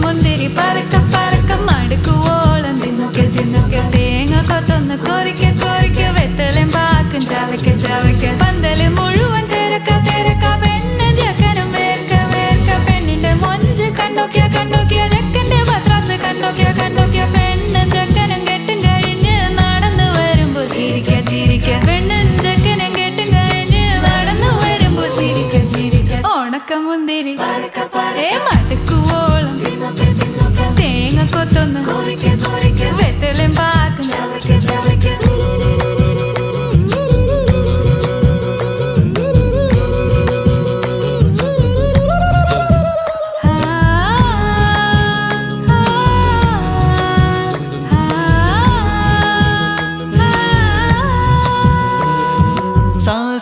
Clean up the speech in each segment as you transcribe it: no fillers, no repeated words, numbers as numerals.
മുന്തിരി പറക്ക പറക്ക മടുക്കുവോളം തിന്നുക്കെ തിന്നുക്കെ തേങ്ങ കൊത്തൊന്ന് കൊറിക്ക കൊറിക്ക വെത്തലും പാക്കും ചവയ്ക്ക ചവയ്ക്ക പന്തല് മുഴുവൻ തിരക്ക തിരക്ക പെണ്ണ് ജക്കനും വേർക്ക വേർക്ക പെണ്ണിന്റെ മൊഞ്ച് കണ്ടോക്കിയ കണ്ടോക്കിയ ജക്കന്റെ പത്രാസ് കണ്ടോക്കിയ കണ്ടോക്കിയ പെണ്ണും ജക്കനും കെട്ടും കഴിഞ്ഞ് നടന്നു വരുമ്പോ ചിരിക്ക ചിരിക്ക പെണ്ണും ജക്കനും കെട്ടും കഴിഞ്ഞ് നടന്നു വരുമ്പോ ചിരിക്ക ചിരിക്ക ഉണക്ക മുന്തിരി മടുക്കുവോളം തേങ്ങ കൊത്തൊന്ന് വെത്തലും പാക്കും ചവയ്ക്ക ചവയ്ക്ക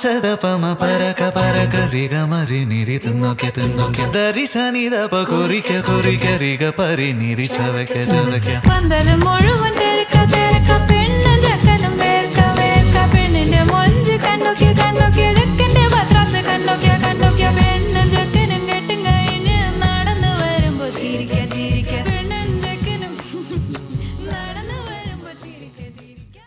സദപമ പരക പരക റിഗ മരി നിരി തിന്നോക്കെ തിന്നോക്കെ ദരി സനി ദപ കൊറിക്ക കൊറിക്ക റിഗ പരി നിരി ചവയ്ക്ക ചവയ്ക്ക പന്തല് മുഴുവൻ തിരക്ക തിരക്ക പെണ്ണ് ജക്കനും വേർക്ക വേർക്ക പെണ്ണിന്റെ മൊഞ്ച് കണ്ടോക്കിയ കണ്ടോക്കിയ ജക്കന്റെ പത്രാസ് കണ്ടോക്കിയ കണ്ടോക്കിയ പെണ്ണും ജക്കനും കെട്ടും കഴിഞ്ഞ് നടന്നു വരുമ്പോ ചിരിക്ക ചിരിക്ക പെണ്ണും ജക്കനും നടന്നു വരുമ്പോ ചിരിക്ക ചിരിക്ക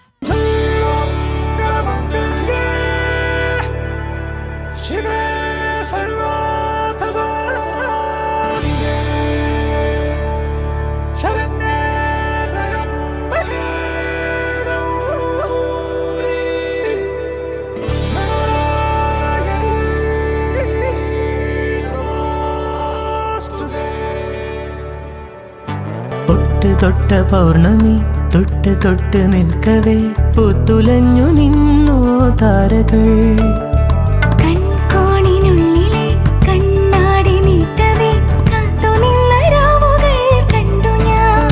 തൊട്ട് തൊട്ട പൗർണമി തൊട്ട് തൊട്ട് നിൽക്കവേ പുത്തുലഞ്ഞു നിന്നോ താരകൾ കൺകോണിനുള്ളിലെ കണ്ണാടി നീട്ടവേ കാത്തു നിന്ന രാവുകൾ കണ്ടു ഞാൻ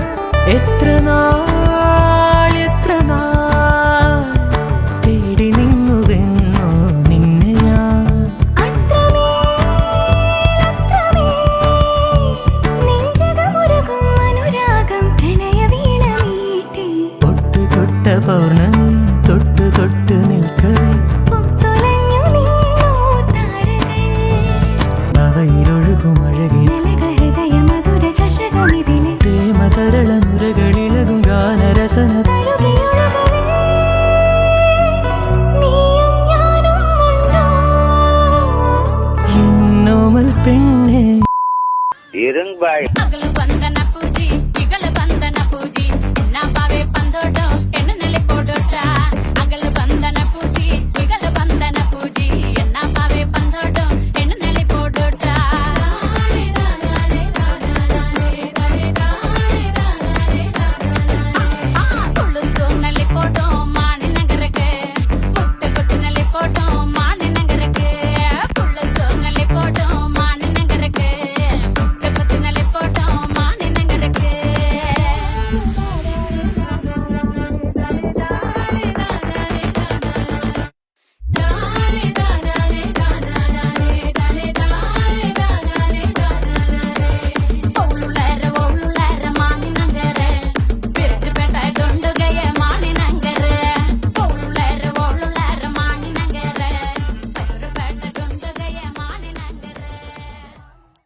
എത്ര നാൾ തേടി നിന്നുവെന്നോ നിന്നെ ഞാൻ തൊട്ട് തൊട്ട പൗർണമി തൊട്ട് തൊട്ട് നിൽക്കവേ അവയിലൊഴുകും അഴകിൽ പ്രേമ തരള നുരകളിളകും ഗാനരസന എന്നോമൽ പെണ്ണെ Ireng bay.